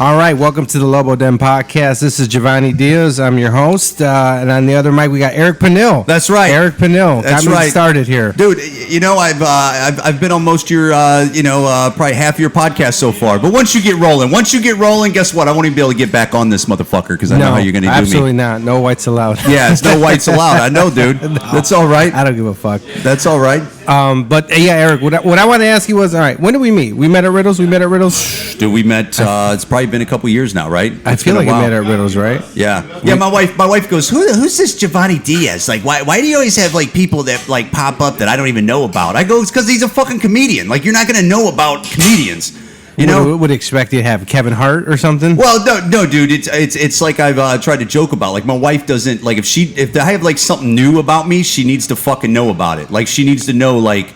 All right, welcome to the Lobo Den podcast. This is Giovanni Diaz. I'm your host, and on the other mic we got Eric Pennell. That's right, Eric Pennell. That's got me right. started here, dude. You know, I've been on most of your, probably half your podcast so far. But once you get rolling, guess what? I won't even be able to get back on this motherfucker because I know how you're going to do me. Absolutely not. No whites allowed. Yeah, it's no whites allowed. I know, dude. No, that's all right. I don't give a fuck. That's all right. But yeah, Eric, what I want to ask you was, all right, when did we meet? We met at Riddles. Dude, we met. It's probably been a couple years now, right? I feel like we met at Riddles, right? Yeah. Yeah. My wife goes, who's this Giovanni Diaz? Like, why do you always have like people that like pop up that I don't even know about? I go, it's because he's a fucking comedian. Like, you're not gonna know about comedians. You know, would expect you to have Kevin Hart or something. Well, no, dude. It's like I've tried to joke about. Like, my wife doesn't like if I have like something new about me, she needs to fucking know about it. Like, she needs to know like,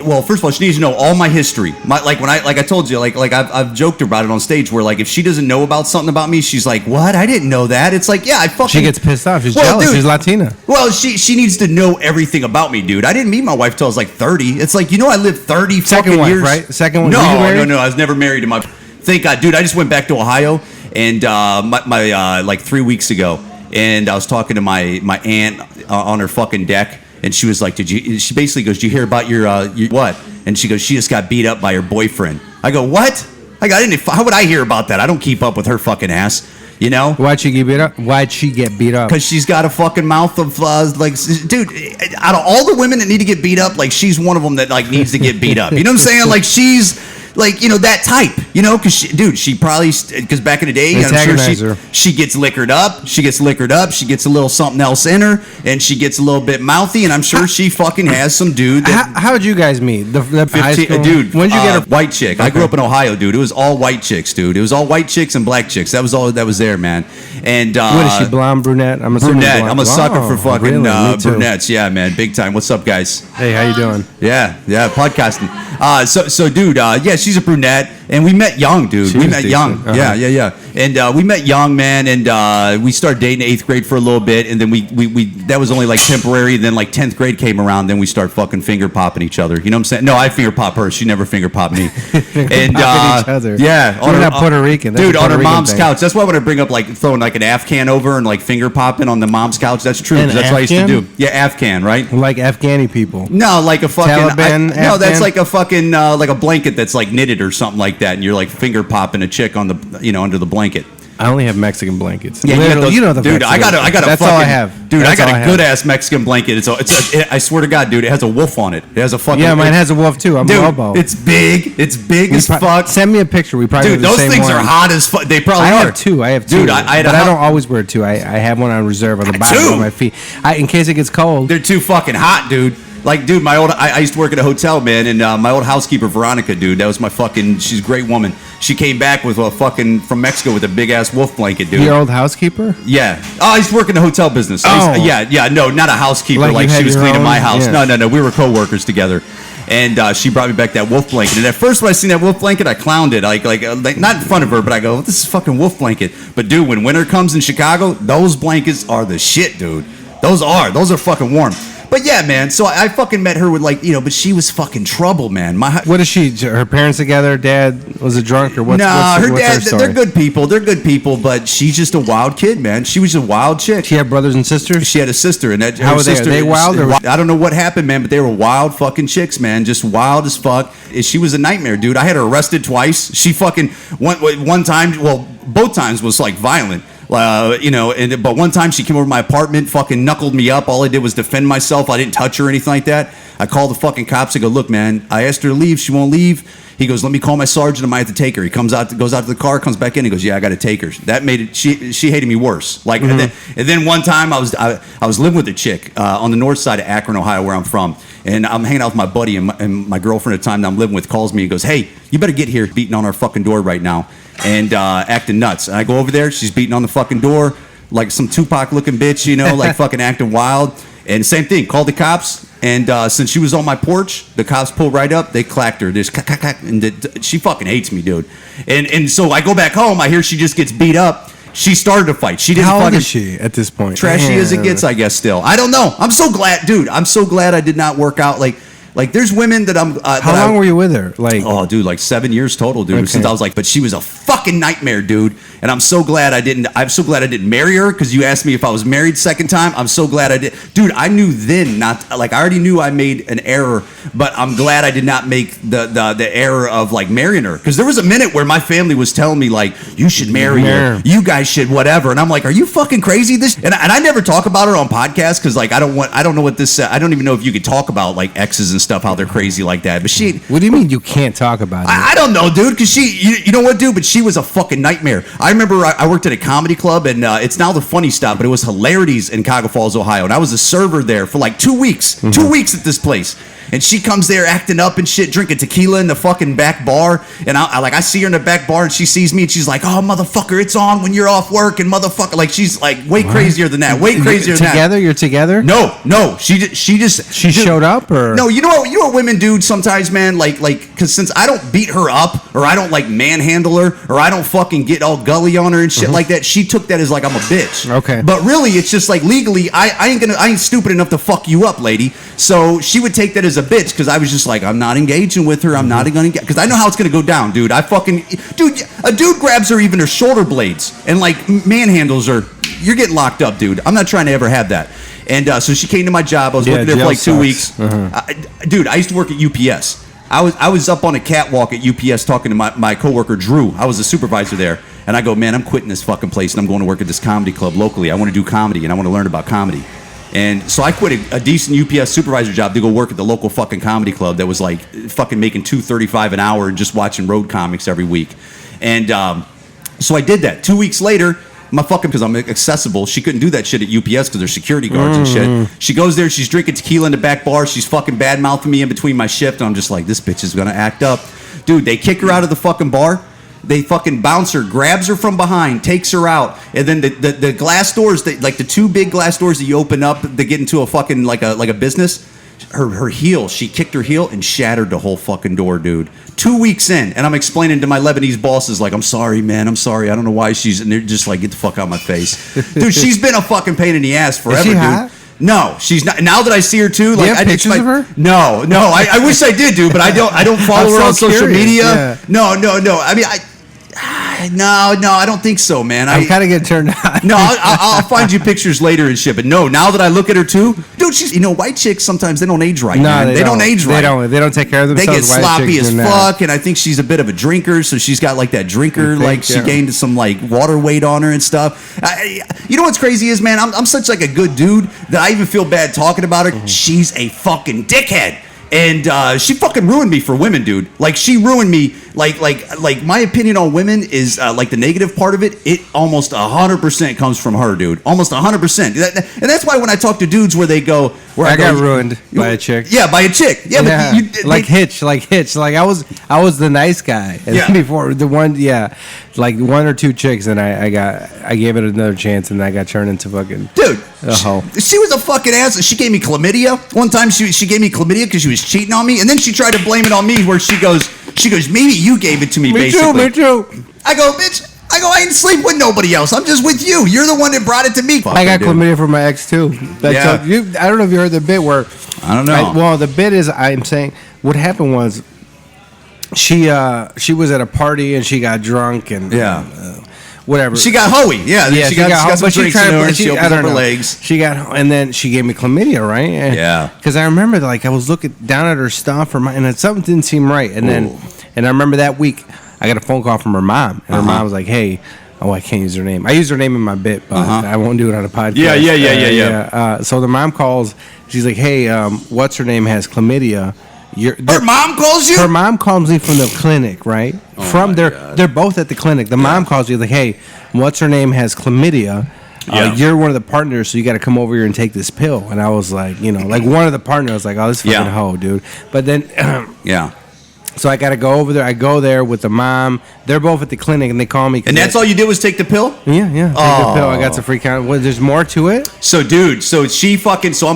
well, first of all, she needs to know all my history. I told you, I've joked about it on stage where like if she doesn't know about something about me, she's like, what? I didn't know that. It's like, yeah, I fucking. She gets pissed off. She's jealous. Dude, she's Latina. Well, she needs to know everything about me, dude. I didn't meet my wife till I was like 30. It's like, I lived 30 Second fucking wife, years. Right? Second one. No. I was never married to my. Thank God, dude. I just went back to Ohio and my like 3 weeks ago, and I was talking to my aunt on her fucking deck. And she was like, she basically goes, did you hear about your what? And she goes, she just got beat up by her boyfriend. I go, what? How would I hear about that? I don't keep up with her fucking ass, you know? Why'd she get beat up? Because she's got a fucking mouth of, dude, out of all the women that need to get beat up, like, she's one of them that, like, needs to get beat up. You know what I'm saying? Like, she's, like, that type, because she probably, because back in the day, I'm sure she gets liquored up, she gets a little something else in her, and she gets a little bit mouthy, and I'm sure she fucking has some dude that... How'd you guys meet? The 15, high school? Dude, when'd you get her? White chick. Okay. I grew up in Ohio, dude. It was all white chicks, dude. It was all white chicks and black chicks. That was all that was there, man. And what is she, blonde, brunette? I'm assuming brunette. Blonde. I'm a sucker for fucking brunettes. Yeah, man, big time. What's up, guys? Hey, how you doing? Yeah, podcasting. So, dude, yeah, she's a brunette, and we met young, dude. We met young. Uh-huh. Yeah. And we met young, man, and we started dating in 8th grade for a little bit, and then we that was only like temporary. Then like 10th grade came around, then we start fucking finger popping each other. You know what I'm saying? No, I finger pop her. She never finger popped me. And each other. Yeah, we're not Puerto Rican, dude. On her mom's couch. That's why when I bring up like throwing like an Afghan over and like finger popping on the mom's couch. That's true. That's what I used to do. Yeah, Afghan, right? Like Afghani people. No, like a fucking Taliban. No, that's like a fucking like a blanket that's like knitted or something like that, and you're like finger popping a chick on the under the blanket. I only have Mexican blankets. Yeah, you know the dude. I got a that's fucking. All I have. Dude, I got a good ass Mexican blanket. I swear to God, dude, it has a wolf on it. It has a fucking. Yeah, mine has a wolf too. I'm Lobo. It's big. It's big as fuck. Send me a picture. We probably dude, those things are hot as fuck. They probably are. I have two. Dude, but I don't always wear two. I have one on reserve on the bottom of my feet. In case it gets cold. They're too fucking hot, dude. Like, dude, I used to work at a hotel, man, and my old housekeeper, Veronica, dude, that was my fucking, she's a great woman. She came back with a fucking, from Mexico with a big-ass wolf blanket, dude. Your old housekeeper? Yeah. Oh, I used to work in the hotel business. No, not a housekeeper, like she was cleaning my house. Yeah. No, we were co-workers together. And she brought me back that wolf blanket. And at first, when I seen that wolf blanket, I clowned it. Like not in front of her, but I go, this is a fucking wolf blanket. But, dude, when winter comes in Chicago, those blankets are the shit, dude. Those are fucking warm. But yeah, man. So I fucking met her with but she was fucking trouble, man. What is she? Her parents together? Dad was a drunk or what? No, her dad. They're good people. But she's just a wild kid, man. She was a wild chick. She had brothers and sisters. She had a sister, and how were they? Are they wild? I don't know what happened, man, but they were wild fucking chicks, man. Just wild as fuck. She was a nightmare, dude. I had her arrested twice. She fucking one time. Well, both times was like violent. But one time she came over to my apartment, fucking knuckled me up. All I did was defend myself. I didn't touch her or anything like that. I called the fucking cops. I go, look, man, I asked her to leave. She won't leave. He goes, let me call my sergeant. I might have to take her. He goes out to the car, comes back in. He goes, yeah, I got to take her. That made it. She hated me worse. Like, mm-hmm. and then one time I was living with a chick on the north side of Akron, Ohio, where I'm from. And I'm hanging out with my buddy, and my girlfriend at the time that I'm living with calls me and goes, hey, you better get here, beating on our fucking door right now and acting nuts. And I go over there. She's beating on the fucking door like some Tupac-looking bitch, like fucking acting wild. And same thing, called the cops. And since she was on my porch, the cops pulled right up. They clacked her. Just and she fucking hates me, dude. And so I go back home. I hear she just gets beat up. She started a fight. She didn't. How old is she at this point? Trashy as it gets, I guess. Still, I don't know. I'm so glad, dude. I'm so glad I did not work out. Like Like, there's women that I'm. How long were you with her? Like, oh, dude, like 7 years total, dude. Okay. Since I was like, but she was a fucking nightmare, dude. And I'm so glad I didn't. I'm so glad I didn't marry her because you asked me if I was married second time. I'm so glad I did, dude. I knew then not like I already knew I made an error, but I'm glad I did not make the error of like marrying her because there was a minute where my family was telling me like you should marry her, you guys should whatever, and I'm like, are you fucking crazy? And I never talk about her on podcasts because like I don't know what this. I don't even know if you could talk about like exes and stuff how they're crazy like that. But she. What do you mean you can't talk about it? I don't know, dude, because you know what, dude? But she was a fucking nightmare. I remember I worked at a comedy club, and it's now the Funny Stop, but it was Hilarities in Cuyahoga Falls, Ohio, and I was a server there for like 2 weeks. Mm-hmm. 2 weeks at this place. And she comes there acting up and shit, drinking tequila in the fucking back bar. And I see her in the back bar and she sees me and she's like, oh, motherfucker, it's on when you're off work. And motherfucker, like she's like way crazier than that. Way crazier than that. Together? You're together? No. She showed up or? No, you know what women do sometimes, man? Like, because since I don't beat her up or I don't like manhandle her or I don't fucking get all gully on her and shit like that, she took that as like I'm a bitch. Okay. But really, it's just like legally, I ain't stupid enough to fuck you up, lady. So she would take that as a bitch because I was just like, I'm not engaging with her. I'm not going to because I know how it's going to go down, dude. A dude grabs her even her shoulder blades and like manhandles her. You're getting locked up, dude. I'm not trying to ever have that. And so she came to my job. I was working there for like 2 weeks. Dude, I used to work at UPS. I was up on a catwalk at UPS talking to my coworker Drew. I was a supervisor there. And I go, man, I'm quitting this fucking place and I'm going to work at this comedy club locally. I want to do comedy and I want to learn about comedy. And so I quit a decent UPS supervisor job to go work at the local fucking comedy club that was like fucking making $2.35 an hour and just watching road comics every week. And so I did that. 2 weeks later, my fucking, because I'm accessible, she couldn't do that shit at UPS because there's security guards and shit. She goes there, she's drinking tequila in the back bar, she's fucking bad-mouthing me in between my shift, and I'm just like, this bitch is gonna act up. Dude, they kick her out of the fucking bar. They fucking bounce her, grabs her from behind, takes her out, and then the glass doors, like the two big glass doors that you open up to get into a fucking like a business. Her heel, she kicked her heel and shattered the whole fucking door, dude. 2 weeks in, and I'm explaining to my Lebanese bosses like, I'm sorry, man, I'm sorry, I don't know why she's, and they're just like, get the fuck out of my face, dude. She's been a fucking pain in the ass forever, dude. Hot? No, she's not. Now that I see her too, like, you have pictures of her? No. I wish I did, dude, but I don't follow her on social media. Yeah. No. I mean, No, I don't think so, man. I'm kind of getting turned on. No, I'll find you pictures later and shit. But no, now that I look at her too, dude, she's white chicks sometimes they don't age right. No, man. They don't age right. They don't take care of themselves. They get sloppy as fuck, and I think she's a bit of a drinker, so she's got like that drinker, she gained some like water weight on her and stuff. You know what's crazy is, man, I'm such like a good dude that I even feel bad talking about her. Mm-hmm. She's a fucking dickhead. And she fucking ruined me for women, dude. Like, she ruined me. Like my opinion on women is like the negative part of it. It almost 100% comes from her, dude. Almost 100%. And that's why when I talk to dudes where they go, I got ruined by a chick. Yeah, by a chick. Yeah, but like Hitch. Like I was the nice guy. And then before the one, like one or two chicks, and I gave it another chance, and I got turned into fucking dude. She was a fucking ass. She gave me chlamydia one time. She gave me chlamydia because she was cheating on me, and then she tried to blame it on me. Where she goes, maybe you gave it to me. Basically, me too. I go, bitch. I ain't sleep with nobody else. I'm just with you. You're the one that brought it to me. I got chlamydia from my ex too. I don't know if you heard the bit where. I don't know. Well, the bit is I'm saying what happened was she was at a party and she got drunk and whatever. She got hoey. Yeah, she got some drinks in her. She opened up her legs. She got, and then she gave me chlamydia, right? And, yeah. Because I remember, like, I was looking down at her stuff, and something didn't seem right. And then, and I remember that week, I got a phone call from her mom, and her mom was like, "Hey, I can't use her name. I use her name in my bit, but I won't do it on a podcast." Yeah. So the mom calls. She's like, "Hey, what's her name has chlamydia." Her mom calls you? Her mom calls me from the clinic, right? They're both at the clinic. The mom calls you like, "Hey, what's her name has chlamydia. You're one of the partners, so you got to come over here and take this pill." And I was like, like one of the partners was like, "Oh, this fucking hoe, dude." But then, so I got to go over there. I go there with the mom. They're both at the clinic, and they call me. And that's all you did was take the pill? Yeah. Take the pill. I got some freak out. There's more to it? So, dude, so I'm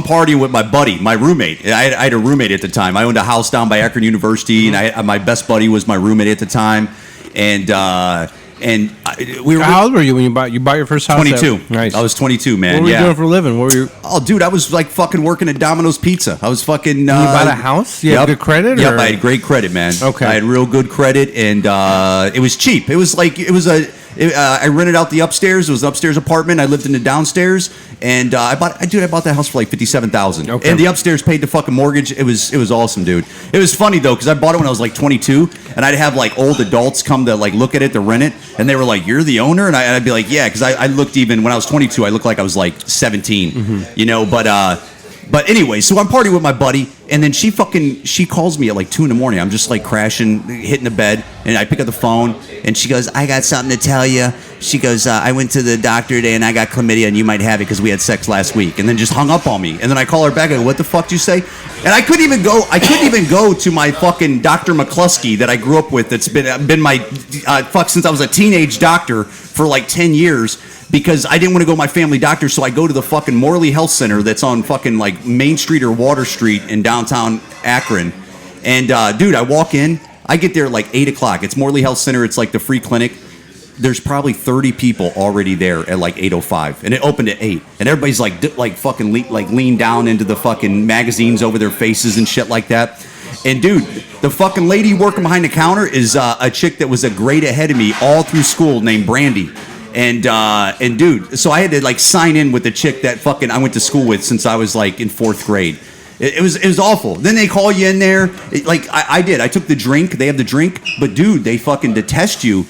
partying with my buddy, my roommate. I had a roommate at the time. I owned a house down by Akron University, and my best buddy was my roommate at the time. And we were. How old were you when you bought your first house? 22. Nice. I was 22, man. What were you doing for a living? What were you? Oh, dude, I was like fucking working at Domino's Pizza. I was fucking. You bought a house? You had good credit? Yep, or? I had great credit, man. Okay. I had real good credit, and it was cheap. It was like I rented out the upstairs. It was an upstairs apartment. I lived in the downstairs, and I bought that house for like $57,000. Okay. And the upstairs paid the fucking mortgage. It was awesome, dude. It was funny though because I bought it when I was like 22, and I'd have like old adults come to like look at it to rent it, and they were like, "You're the owner," and I'd be like, "Yeah," because I looked even when I was 22. I looked like I was like 17, you know. But anyway, so I'm partying with my buddy, and then she calls me at like 2 a.m. I'm just like crashing, hitting the bed, and I pick up the phone, and she goes, "I got something to tell you." She goes, "I went to the doctor today, and I got chlamydia, and you might have it because we had sex last week." And then just hung up on me. And then I call her back. I go, "What the fuck did you say?" And I couldn't even go to my fucking Dr. McCluskey that I grew up with. That's been my since I was a teenage doctor for like 10 years. Because I didn't want to go to my family doctor, so I go to the fucking Morley Health Center that's on fucking like Main Street or Water Street in downtown Akron. And dude, I walk in, I get there at like 8 o'clock. It's Morley Health Center. It's like the free clinic. There's probably 30 people already there at like 8:05, and it opened at 8. And everybody's like fucking leaned down into the fucking magazines over their faces and shit like that. And dude, the fucking lady working behind the counter is a chick that was a grade ahead of me all through school named Brandy. And dude, so I had to like sign in with the chick that fucking I went to school with since I was like in 4th grade. It was awful. Then they call you in there. I did. I took the drink. They have the drink, but dude, they fucking detest you.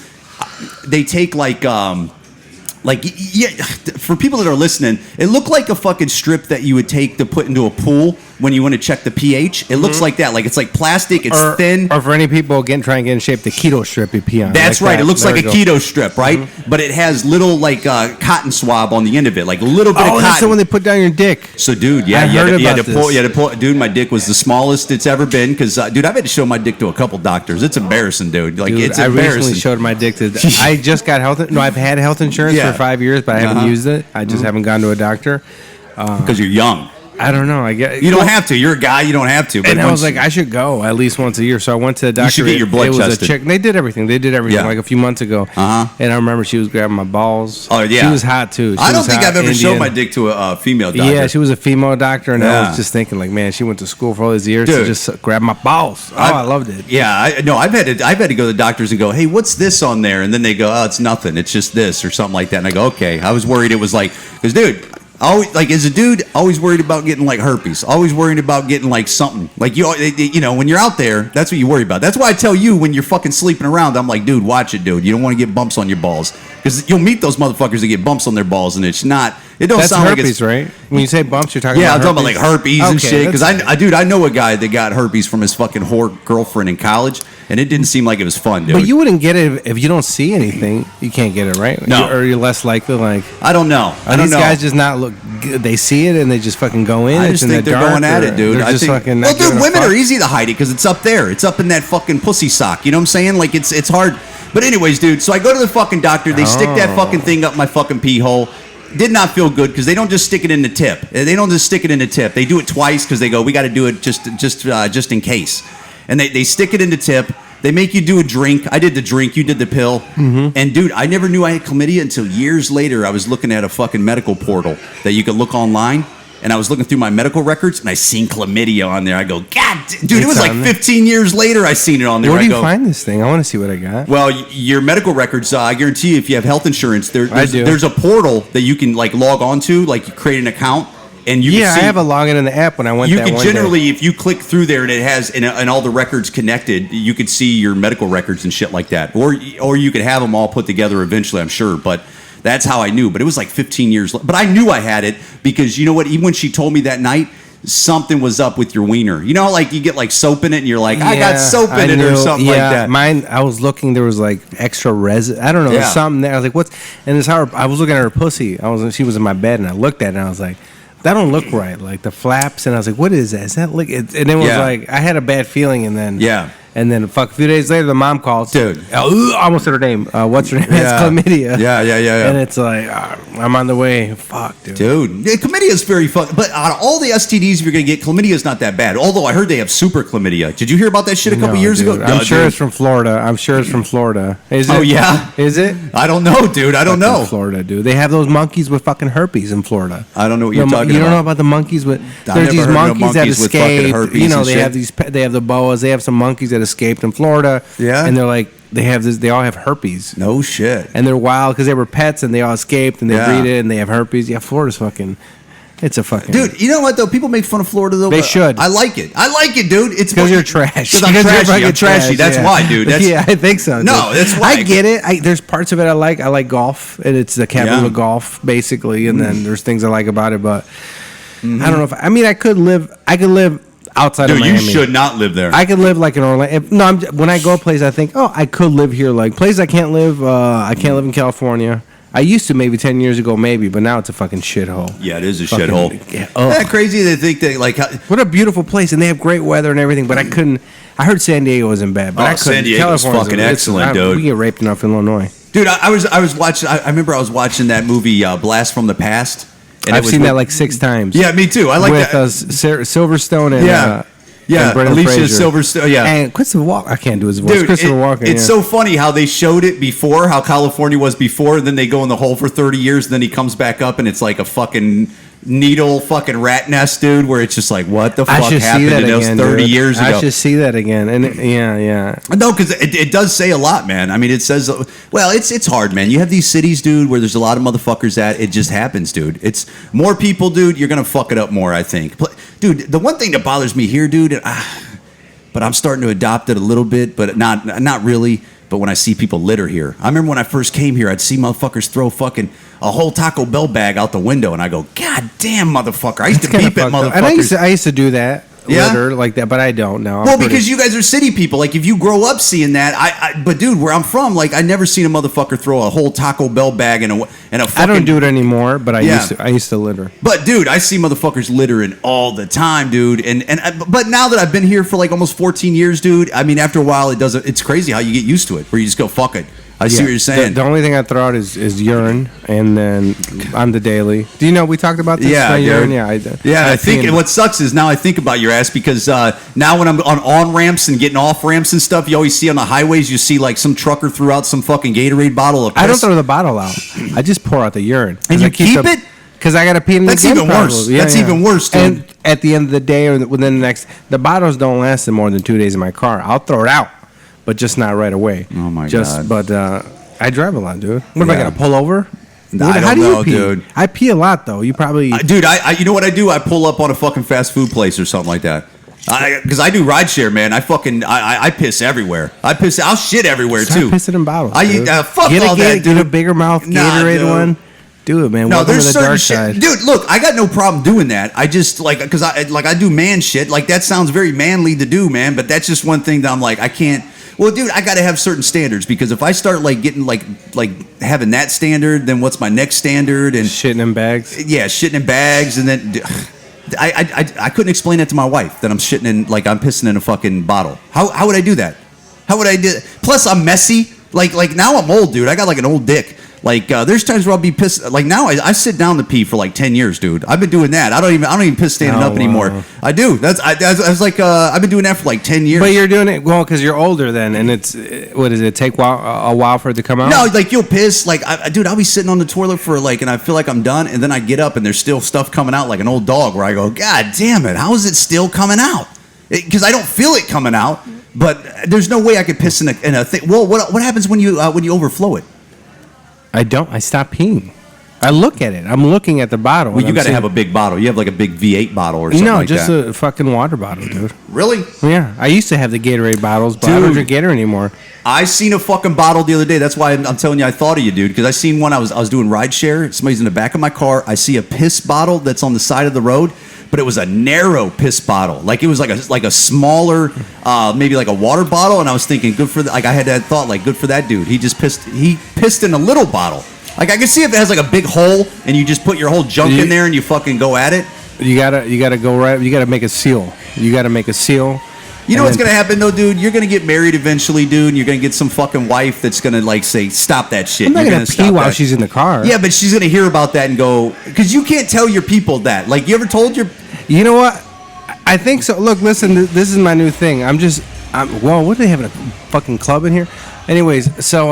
They take for people that are listening, it looked like a fucking strip that you would take to put into a pool when you want to check the pH. It looks like that. Like it's like plastic. It's thin. Or for any people trying to get in shape, the keto strip you pee on. That's like right. That. It looks there like a keto strip, right? Mm-hmm. But it has little like cotton swab on the end of it, like a little bit of cotton. Oh, that's the one they put down your dick. So, dude, yeah, I heard about this. You had to pull. Dude, my dick was the smallest it's ever been because, dude, I've had to show my dick to a couple doctors. It's embarrassing, dude. Like, it's embarrassing. I recently showed my dick to. I just got I've had health insurance for 5 years, but I haven't used it. I just haven't gone to a doctor because you're young. I don't know. I guess you don't have to. You're a guy. You don't have to. But and I was like, I should go at least once a year. So I went to the doctor. You should get your blood tested. It was a chick. They did everything. Like a few months ago. And I remember she was grabbing my balls. Oh yeah. She was hot too. I don't think I've ever shown my dick to a female doctor. Yeah, she was a female doctor, and I was just thinking, like, man, she went to school for all these years to just grab my balls. Oh, I loved it. Yeah, I've had to go to the doctors and go, hey, what's this on there? And then they go, oh, it's nothing. It's just this or something like that. And I go, okay. I was worried it was like, because dude. Always, like as a dude, always worried about getting like herpes. Always worried about getting like something. Like you know, when you're out there, that's what you worry about. That's why I tell you when you're fucking sleeping around, I'm like, dude, watch it, dude. You don't want to get bumps on your balls because you'll meet those motherfuckers that get bumps on their balls, and it's not. It don't that's sound herpes, like it's right? When you say bumps, you're talking yeah, about I'm talking about like herpes and shit. Because I know a guy that got herpes from his fucking whore girlfriend in college, and it didn't seem like it was fun, dude. But you wouldn't get it if you don't see anything. You can't get it, right? No, or you're less likely. Like I don't know. These guys just not look. They see it and they just fucking go in. I just think they're going at it, dude. I think. Well, dude, women are easy to hide it because it's up there. It's up in that fucking pussy sock. You know what I'm saying? Like it's hard. But anyways, dude. So I go to the fucking doctor. They stick that fucking thing up my fucking pee hole. Did not feel good because they don't just stick it in the tip. They don't just stick it in the tip. They do it twice because they go, we got to do it just in case. And they stick it in the tip. They make you do a drink. I did the drink. You did the pill. Mm-hmm. And dude, I never knew I had chlamydia until years later. I was looking at a fucking medical portal that you could look online. And I was looking through my medical records, and I seen chlamydia on there. I go, God, dude, it was like 15 years later I seen it on there. Where do you find this thing? I want to see what I got. Well, your medical records, I guarantee you, if you have health insurance, there's a portal that you can like log on to, like you create an account. And you can see, I have a login in the app when I went. You can generally, if you click through there and it has and all the records connected, you could see your medical records and shit like that, or you could have them all put together eventually. I'm sure, but that's how I knew. But it was like 15 years. But I knew I had it because you know what? Even when she told me that night, something was up with your wiener. You know, like you get like soap in it, and you're like, I got soap in it or something like that. Mine, I was looking. There was like extra resin. I don't know. There's something there. I was like, what's? And it's how I was looking at her pussy. She was in my bed, and I looked at it, and I was like, that don't look right. Like the flaps, and I was like, what is that? Is that like? And it was like I had a bad feeling, and then And then, a few days later, the mom calls. Dude. Almost said her name. What's her name? It's chlamydia. Yeah. And it's like, I'm on the way. Fuck, dude. Yeah, chlamydia is very fucked. But out of all the STDs you're going to get, chlamydia is not that bad. Although I heard they have super chlamydia. Did you hear about that shit a couple years ago? I'm sure it's from Florida. Is it? Oh, yeah? Is it? I don't know, dude. I don't know. Florida, dude. They have those monkeys with fucking herpes in Florida. I don't know what you're talking about. You don't know about the monkeys with... There's these monkeys that escaped. You know, they have these... They have the boas. They have some monkeys that escaped in Florida. Yeah. And they're like... They all have herpes. No shit. And they're wild because they were pets and they all escaped and they breed it and they have herpes. Yeah, Florida's fucking... It's a fucking... Dude, you know what, though? People make fun of Florida, though. They should. I like it. Dude. It's because you're trash. Because I'm trashy. I'm trashy. That's why, dude. Yeah, I think so. Dude. No, that's why. I get it. There's parts of it I like. I like golf, and it's the capital of golf, basically. And then there's things I like about it, but I don't know if... I mean, I could live outside of Miami. Dude, you should not live there. I could live like in Orlando. When I go a place, I think, I could live here. Like, places I can't live. I can't live in California. I used to maybe 10 years ago, but now it's a fucking shithole. Yeah, it is a shithole. Yeah, isn't that crazy? They think that, like... What a beautiful place, and they have great weather and everything, but I couldn't... I heard San Diego wasn't bad, but I couldn't. San Diego's fucking excellent, dude. We get raped enough in Illinois. Dude, I was watching... I remember I was watching that movie, Blast from the Past. And I've seen that like 6 times. Yeah, me too. I like that. With Silverstone and... Yeah, Alicia Silverstone. Yeah, and Christopher Walken. I can't do his voice. Dude, Christopher Walken. It's so funny how they showed it before, how California was before, and then they go in the hole for 30 years, and then he comes back up, and it's like a fucking needle fucking rat nest, dude, where it's just like, what the fuck happened to those 30 years ago? I should see that again. And yeah. No, because it does say a lot, man. I mean, it says, well, it's hard, man. You have these cities, dude, where there's a lot of motherfuckers at. It just happens, dude. It's more people, dude. You're going to fuck it up more, I think. Dude, the one thing that bothers me here, dude, but I'm starting to adopt it a little bit, but not really. But when I see people litter here, I remember when I first came here, I'd see motherfuckers throw fucking a whole Taco Bell bag out the window, and I go, God damn, motherfucker! I used to beep at motherfuckers. And I used to do that. Litter like that, but I don't now. Well, because you guys are city people. Like, if you grow up seeing that, but dude, where I'm from, like, I never seen a motherfucker throw a whole Taco Bell bag in a fucking... I don't do it anymore, but I used to litter. But dude, I see motherfuckers littering all the time, dude. But now that I've been here for like almost 14 years, dude, I mean, after a while, it's crazy how you get used to it, where you just go, fuck it. I see what you're saying. The only thing I throw out is urine, and then on the daily. Do you know we talked about this? Yeah, urine. Yeah, I think what sucks is now I think about your ass because now when I'm on ramps and getting off ramps and stuff, you always see on the highways, you see like some trucker threw out some fucking Gatorade bottle of piss. I don't throw the bottle out. I just pour out the urine. And you keep it? Because I got to pee in the That's even worse. That's even worse, dude. And at the end of the day or within the bottles don't last more than 2 days in my car. I'll throw it out. But just not right away. Oh my god! But I drive a lot, dude. What am I gonna pull over? I don't know, dude. I pee a lot though. You probably, dude. I you know what I do? I pull up on a fucking fast food place or something like that. Because I do rideshare, man. I piss everywhere. I'll shit everywhere too. Pissing in bottles. Fuck all that, dude. Get a bigger mouth Gatorade one. Do it, man. No, there's certain shit, dude. Look, I got no problem doing that. I just because I do man shit. Like, that sounds very manly to do, man. But that's just one thing that I'm like, I can't. Well, dude, I got to have certain standards, because if I start like getting like having that standard, then what's my next standard? And shitting in bags. Yeah, shitting in bags, and then I couldn't explain that to my wife, that I'm shitting in, like, I'm pissing in a fucking bottle. How would I do that? How would I do it? Plus, I'm messy. Like now I'm old, dude. I got like an old dick. Like, there's times where I'll be pissed. Like, now I sit down to pee for like 10 years, dude. I've been doing that. I don't even piss standing up anymore. I do. I was like, I've been doing that for like 10 years. But you're doing it because you're older then, and it's what does it take a while for it to come out? No, like, you'll piss. Like, dude, I'll be sitting on the toilet for like, and I feel like I'm done, and then I get up and there's still stuff coming out like an old dog. Where I go, God damn it, how is it still coming out? Because I don't feel it coming out. But there's no way I could piss in a thing. Well, what happens when you overflow it? I don't. I stop peeing. I look at it. I'm looking at the bottle. Well, you got to have a big bottle. You have like a big V8 bottle or something like that. No, just a fucking water bottle, dude. Really? Yeah. I used to have the Gatorade bottles, but I don't drink Gatorade anymore. I seen a fucking bottle the other day. That's why I'm telling you I thought of you, dude. Because I seen one. I was doing rideshare. Somebody's in the back of my car. I see a piss bottle that's on the side of the road. But it was a narrow piss bottle. Like, it was like a smaller, maybe like a water bottle. And I was thinking, good for like, I had that thought, like, good for that dude. He pissed in a little bottle. Like, I can see if it has like a big hole and you just put your whole junk in there and you fucking go at it. You gotta go right. You gotta make a seal. You gotta make a seal, You know what's going to happen, though, dude? You're going to get married eventually, dude, and you're going to get some fucking wife that's going to, like, say, stop that shit. I'm not going going to pee while she's in the car. Yeah, but she's going to hear about that and go, because you can't tell your people that. Like, you ever told your... You know what? I think so. Look, listen, this is my new thing. Well, what do they have in a fucking club in here? Anyways, so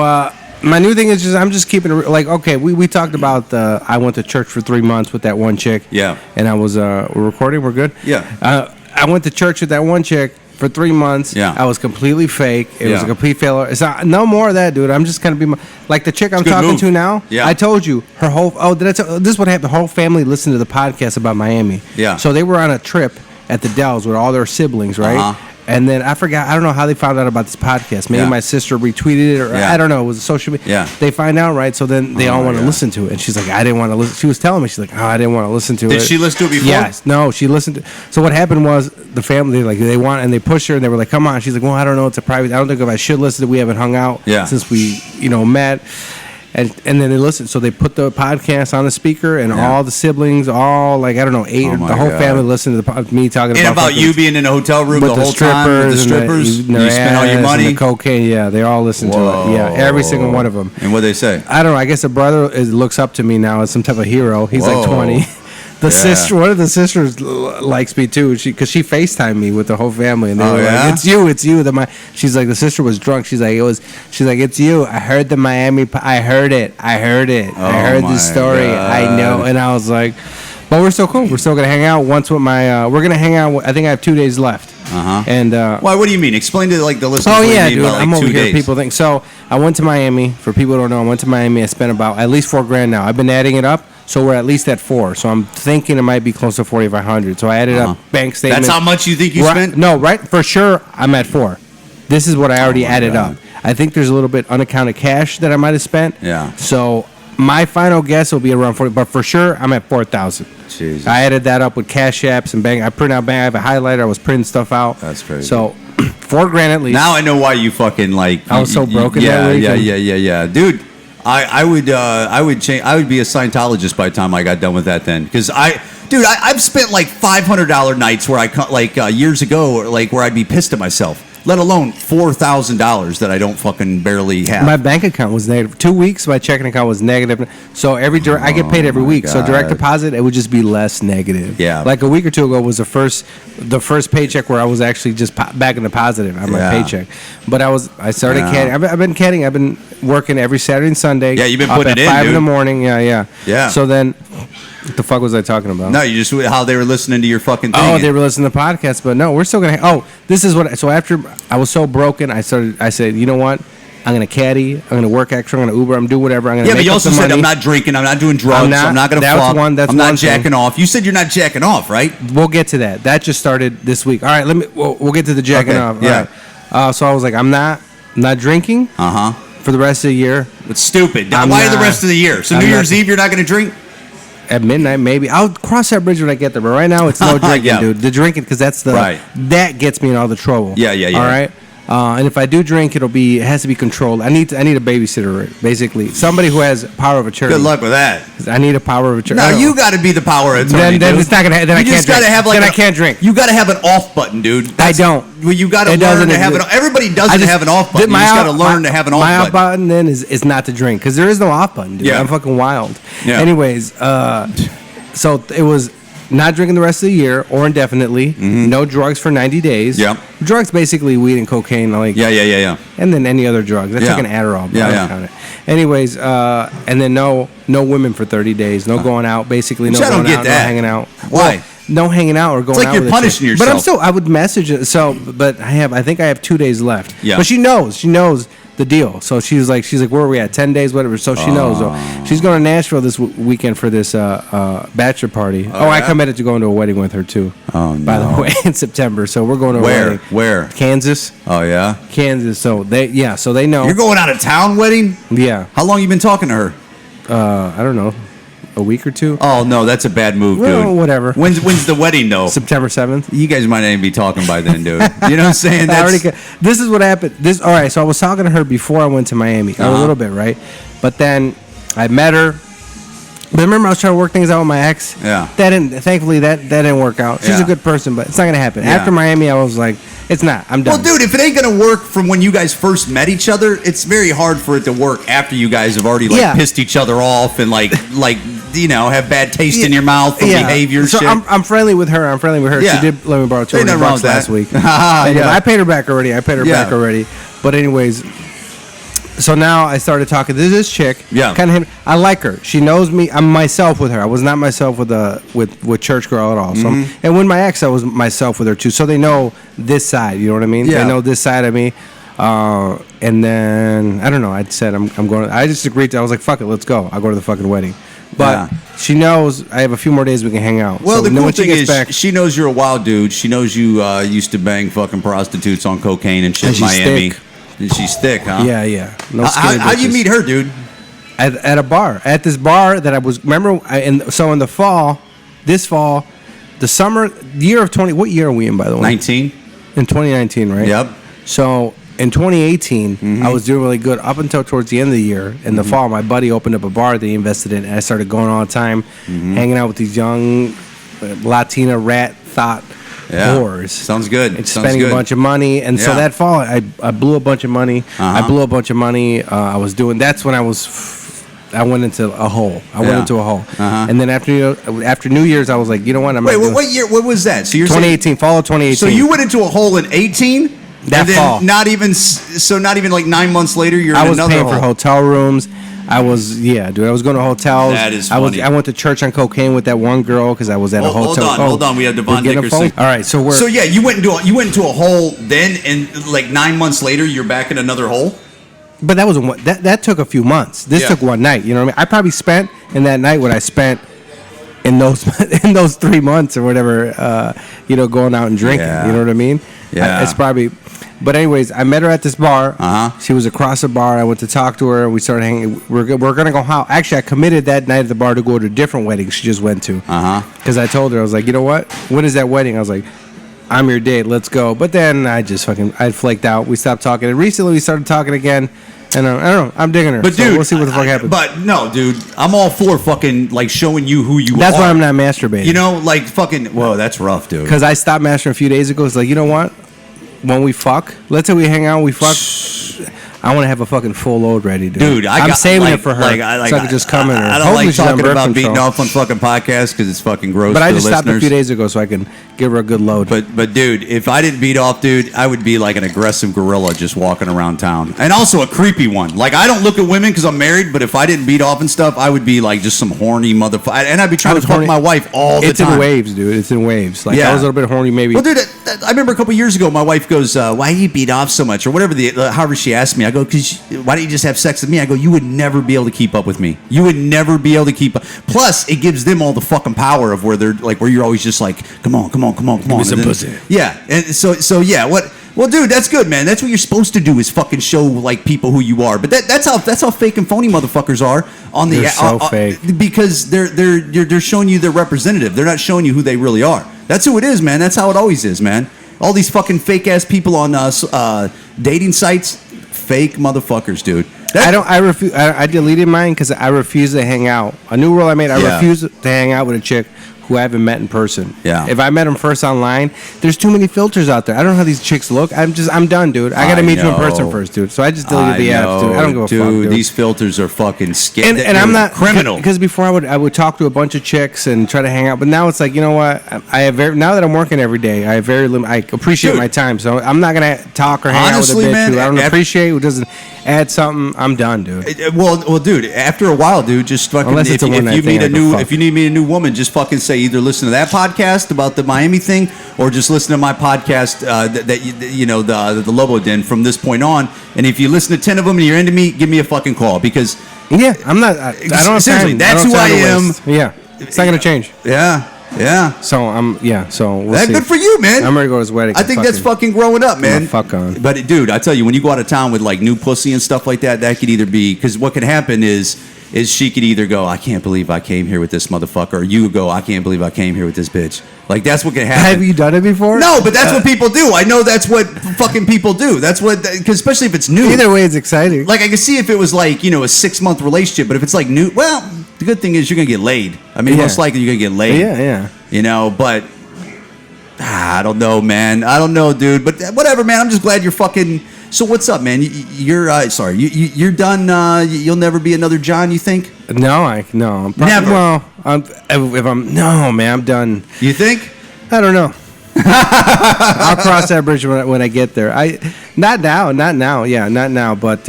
my new thing is I'm just keeping it, like, okay, we talked about I went to church for 3 months with that one chick. Yeah. And I was, we're recording, we're good? Yeah. I went to church with that one chick for 3 months. Yeah. I was completely fake. It was a complete failure. It's not, no more of that, dude. I'm just going to be like the chick I'm talking to now. Yeah. I told you her whole, this is what happened. The whole family listened to the podcast about Miami. Yeah. So they were on a trip at the Dells with all their siblings, right? Uh-huh. And then I forgot, I don't know how they found out about this podcast. Maybe my sister retweeted it, or I don't know, it was social media. Yeah. They find out, right? So then they all want to listen to it. And she's like, I didn't want to listen. She was telling me, she's like, I didn't want to listen to it. Did she listen to it before? Yes. No, she listened to. So what happened was the family, like, they pushed her and they were like, come on. She's like, well, I don't know. It's a private. I don't think if I should listen to it. We haven't hung out since we, met. And then they listened. So they put the podcast on the speaker, and all the siblings, all, like, I don't know, 8, the whole family listened to me talking about you being in a hotel room the whole time with the strippers. You spent all your money. And the cocaine, they all listened to it. Yeah, every single one of them. And what they say? I don't know. I guess the brother looks up to me now as some type of hero. He's like 20. The sister, one of the sisters likes me too. Because she FaceTimed me with the whole family, and they were like, "It's you." She's like, the sister was drunk. She's like, it's you. I heard the Miami. I heard it. I heard the story. God. I know. And I was like, but we're still cool. We're still gonna hang out once with my. We're gonna hang out. I think I have 2 days left. And why? What do you mean? Explain to the listeners. Oh yeah, dude. About, I'm over here. People think so. I went to Miami. For people who don't know, I went to Miami. I spent about at least $4,000 now. I've been adding it up. So we're at least at 4. So I'm thinking it might be close to 4,500. So I added up bank statements. That's how much you think you spent? No, right? For sure, I'm at 4. This is what I already added up. I think there's a little bit unaccounted cash that I might have spent. Yeah. So my final guess will be around 40, but for sure, I'm at 4,000. Jesus. I added that up with cash apps and bank. I print out bank. I have a highlighter. I was printing stuff out. That's crazy. So $4,000 at least. Now I know why you fucking like. I was so broken that week. Yeah, dude. I would change. I would be a Scientologist by the time I got done with that. Then, because I've spent like $500 nights where years ago, like where I'd be pissed at myself. Let alone $4,000 that I don't fucking barely have. My bank account was negative. 2 weeks, my checking account was negative. So I get paid every week. God. So direct deposit, it would just be less negative. Yeah. Like a week or two ago was the first paycheck where I was actually just back in the positive on my paycheck. But I started caddying. I've been caddying. I've been working every Saturday and Sunday. Yeah, you've been putting it in, 5 dude. in the morning. Yeah. Yeah. So then, what the fuck was I talking about? No, you just how they were listening to your fucking thing. Oh, they were listening to podcasts, but no, we're still gonna. This is what. So after I was so broken, I said, you know what? I'm gonna caddy. I'm gonna work extra. I'm gonna Uber. I'm doing whatever. I'm gonna. Yeah, but you also said I'm not drinking. I'm not doing drugs. I'm not gonna fuck. I'm not jacking off. You said you're not jacking off, right? We'll get to that. That just started this week. All right, we'll get to the jacking off. Yeah. All right. So I was like, I'm not drinking. For the rest of the year. It's stupid. Why the rest of the year? So New Year's Eve, you're not gonna drink. At midnight, maybe. I'll cross that bridge when I get there. But right now, it's no drinking, dude. The drinking, because that gets me in all the trouble. Yeah. All right. And if I do drink, it has to be controlled. I need a babysitter, basically, somebody who has power of attorney. Good luck with that. I need a power of attorney. No, you got to be the power of attorney. Then it's not gonna. Then I can't drink. I can't drink. You got to have an off button, dude. I don't. Well, you got to learn to have it. Everybody doesn't have an off button. You just got to learn to have an off button. My off button then is not to drink, because there is no off button, dude. I'm fucking wild. Yeah. Anyways, so it was not drinking the rest of the year or indefinitely. No drugs for 90 days. Yep. Drugs, basically weed and cocaine. Yeah. And then any other drug. That's like an Adderall. Yeah. Anyways, and then no women for 30 days. No going out. Basically, no going out. No hanging out. Why? Well, no hanging out or going out. It's like you're punishing yourself. But I would message it. So, but I think I have 2 days left. Yeah. But she knows the deal. So she's like, where are we at? 10 days, whatever. So she knows. So she's going to Nashville this weekend for this bachelor party. I committed to going to a wedding with her too. Oh no. By the way, in September. So we're going to a wedding. Where? Kansas. Oh yeah. Kansas. So they know. You're going out of town wedding? Yeah. How long you been talking to her? I don't know. A week or two. Oh no, that's a bad move, dude. Whatever. When's the wedding though? September 7th. You guys might not even be talking by then, dude. You know what I'm saying? This is what happened. All right. So I was talking to her before I went to Miami. A little bit, right? But then I met her, But remember, I was trying to work things out with my ex. Yeah. Thankfully, that didn't work out. She's a good person, but it's not gonna happen. Yeah. After Miami, I was like, it's not. I'm done. Well, dude, if it ain't gonna work from when you guys first met each other, it's very hard for it to work after you guys have already pissed each other off and like have bad taste in your mouth from behavior. So shit. I'm friendly with her. Yeah. She did let me borrow $200 last week. I paid her back already. But anyways. So now I started talking to this chick. Yeah. I like her. She knows me. I'm myself with her. I was not myself with church girl at all. So and when my ex, I was myself with her too. So they know this side. You know what I mean? Yeah. They know this side of me. And then I don't know. I said I'm going. I just agreed. I was like, fuck it, let's go. I'll go to the fucking wedding. But she knows I have a few more days we can hang out. Well, so the cool thing is she knows you're a wild dude. She knows you used to bang fucking prostitutes on cocaine and shit in Miami. Thick. And she's thick, huh? Yeah. No how'd you meet her, dude? At a bar. At this bar that I was. Remember? In the fall, the summer, the year of 20. What year are we in, by the way? 19. In 2019, right? Yep. So in 2018, I was doing really good up until towards the end of the year. In the fall, my buddy opened up a bar that he invested in, and I started going all the time, hanging out with these young Latina rat thought. Whores. Sounds good. And spending a bunch of money. And so that fall, I blew a bunch of money. I blew a bunch of money. I was doing. That's when I went into a hole. And then after New Year's, I was like, you know what? What year? What was that? So you're 2018, saying, fall of 2018. So you went into a hole in 18. That fall. Not even like 9 months later, you're in another hole. I was paying for hotel rooms. I was going to hotels. That is funny. I went to church on cocaine with that one girl because I was at a hotel. Hold on. We have Devon Nickerson. All right, so you went into a hole then, and like 9 months later, you're back in another hole. But that took a few months. This took one night. You know what I mean? I probably spent in that night what I spent in those 3 months or whatever. Going out and drinking. Yeah. You know what I mean? Yeah. It's probably. But anyways, I met her at this bar. She was across the bar. I went to talk to her. We started hanging. We're gonna go out. Actually, I committed that night at the bar to go to a different wedding she just went to. Because I told her, I was like, you know what? When is that wedding? I was like, I'm your date. Let's go. But then I flaked out. We stopped talking. And recently we started talking again. And I don't know. I'm digging her. But dude, we'll see what the fuck happens. But no, dude, I'm all for fucking like showing you who you are. That's why I'm not masturbating. You know, like fucking. Whoa, that's rough, dude. Because I stopped masturbating a few days ago. It's like, you know what? When we fuck, let's say we hang out, we fuck. I want to have a fucking full load ready, dude. I'm saving it for her, so I can just come in her. I don't like talking about beating off on fucking podcasts because it's fucking gross. But I just stopped a few days ago so I can give her a good load. But dude, if I didn't beat off, dude, I would be like an aggressive gorilla just walking around town, and also a creepy one. Like I don't look at women because I'm married, but if I didn't beat off and stuff, I would be like just some horny motherfucker, and I'd be trying to fuck my wife all the time. It's in waves, dude. It's in waves. Like I was a little bit horny, maybe. Well, dude, I remember a couple years ago, my wife goes, "Why do you beat off so much?" or whatever however she asked me. I go, "Because why don't you just have sex with me?" I go, "You would never be able to keep up with me. You would never be able to keep up." Plus, it gives them all the fucking power of where they're like, where you're always just like, "Come on." Give me some pussy. Yeah, and so yeah. Well, dude, that's good, man. That's what you're supposed to do is fucking show like people who you are. But that's how fake and phony motherfuckers are on the fake because they're showing you their representative. They're not showing you who they really are. That's who it is, man. That's how it always is, man. All these fucking fake ass people on dating sites, fake motherfuckers, dude. I deleted mine because I refuse to hang out. A new rule I made: I refuse to hang out with a chick who I haven't met in person. Yeah. If I met them first online, there's too many filters out there. I don't know how these chicks look. I'm done, dude. I gotta meet you in person first, dude. So I just deleted the apps, dude. I don't give a fuck, dude. These filters are fucking scary. And I'm not criminal. Because before I would talk to a bunch of chicks and try to hang out, but now it's like, you know what? Now that I'm working every day, I appreciate my time. So I'm not gonna talk or hang out with a bitch who I don't appreciate, who doesn't add something. I'm done, dude. Well, dude. After a while, dude, just fucking. If you need me a new woman, just fucking say either listen to that podcast about the Miami thing or just listen to my podcast the Lobo Den from this point on. And if you listen to 10 of them and you're into me, give me a fucking call because I'm not. I don't have seriously. Time. That's who I am. Yeah, it's not gonna change. Yeah. So we'll see. Good for you, man. I'm ready to go to his wedding. I think that's fucking growing up, man. Fuck on. But dude, I tell you, when you go out of town with like new pussy and stuff like that, that could either be because what can happen is is she could either go, I can't believe I came here with this motherfucker, or you go, I can't believe I came here with this bitch. Like, that's what can happen. Have you done it before? No, but that's what people do. I know that's what fucking people do. That's what, because especially if it's new. Either way, it's exciting. Like, I can see if it was like, a 6-month relationship, but if it's like new, well, the good thing is you're going to get laid. I mean, most likely you're going to get laid. Yeah. But I don't know, man. I don't know, dude. But whatever, man. I'm just glad you're fucking. So what's up, man? You're sorry. You're done. You'll never be another John. You think? No, no. Never. Well, no, man. I'm done. You think? I don't know. I'll cross that bridge when I get there. Not now. Yeah, not now. But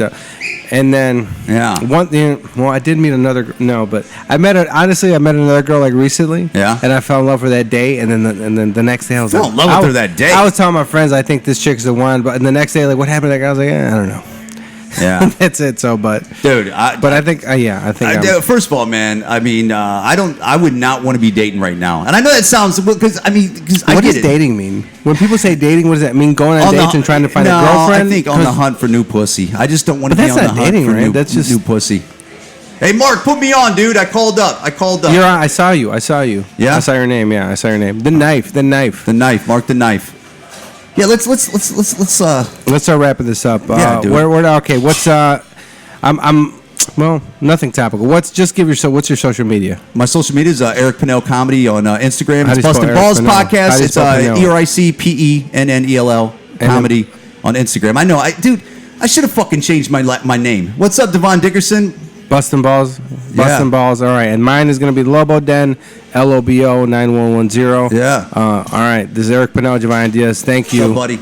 and then I did meet another. No, but I met another girl like recently. Yeah. And I fell in love with her that day, and then the next day I was fell in love with her that day. I was telling my friends I think this chick's the one, but the next day like what happened to that guy? I was like I don't know. Yeah, that's it. So, dude, I think first of all, man, I mean, I would not want to be dating right now, and I know that sounds because what does dating mean? When people say dating, what does that mean? Going on dates and trying to find a girlfriend? I think on the hunt for new pussy. I just don't want to be on the hunt dating, for right? That's just new pussy. Hey, Mark, put me on, dude. I called up. You're on. I saw you. Yeah, I saw your name. Yeah, I saw your name. The knife. Mark the knife. Yeah, let's start wrapping this up. Yeah, dude. Okay, what's nothing topical. What's your social media? My social media is Eric Pennell Comedy on Instagram. It's Bustin' Balls Podcast. It's ERICPENNELL Comedy on Instagram. I know, I should have fucking changed my name. What's up, Devon Dickerson? Bustin' Balls. All right, and mine is gonna be Lobo Den, LOBO 9110. Yeah. All right. This is Eric Pennell, Javine Diaz. Thank you, buddy.